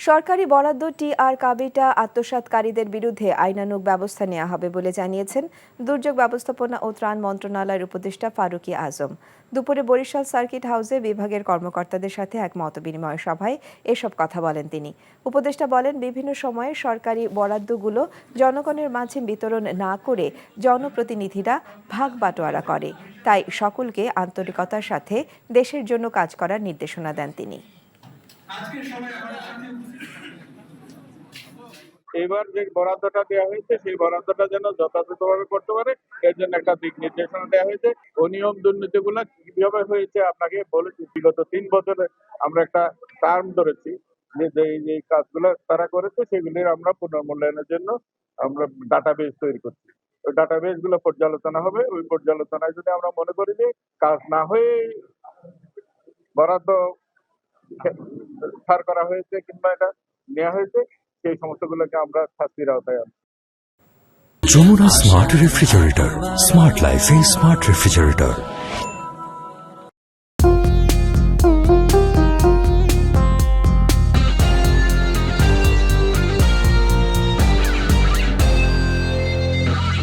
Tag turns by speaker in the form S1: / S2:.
S1: সরকারি বরাদ্দ টিআর কাবিটা আত্মসাৎকারীদের বিরুদ্ধে আইনানুগ ব্যবস্থা নেওয়া হবে বলে জানিয়েছেন দুর্যোগ ব্যবস্থাপনা ও ত্রাণ মন্ত্রণালয়ের উপদেষ্টা ফারুকী আজম। দুপুরে বরিশাল সার্কিট হাউসে বিভাগের কর্মকর্তাদের সাথে এক মতবিনিময় সভায় এসব কথা বলেন তিনি। উপদেষ্টা বলেন, বিভিন্ন সময়ে সরকারি বরাদ্দগুলো জনগণের মাঝে বিতরণ না করে জনপ্রতিনিধিরা ভাগ বাটোয়ারা করে, তাই সকলকে আন্তরিকতার সাথে দেশের জন্য কাজ করার নির্দেশনা দেন তিনি।
S2: এবার যে বরাদ্দটা দেওয়া হয়েছে সেই বরাদ্দটা যেন যথাযথভাবে করতে পারে এর জন্য একটা দিক নির্দেশনা দেওয়া হয়েছে। অনিয়ম দুর্নীতিগুলো কিভাবে হয়েছে আপনাকে বলেছি, বিগত 3 বছরে আমরা একটা টার্ম ধরেছি যে এই কাজগুলো তারা করেছে সেগুলির আমরা পুনর্মূল্যায়নের জন্য আমরা ডাটাবেস তৈরি করছি। ওই ডাটাবেস গুলো পর্যালোচনা হবে। ওই পর্যালোচনায় যদি আমরা মনে করি যে কাজ না হয়ে বরাদ্দ ছাড় করা হয়েছে কিংবা এটা নেওয়া হয়েছে, সেই সমস্যাগুলোকে আমরা শাস্তির আওতায় আনবো।
S3: যমুনা স্মার্ট রেফ্রিজারেটর, স্মার্ট লাইফে স্মার্ট রেফ্রিজারেটর।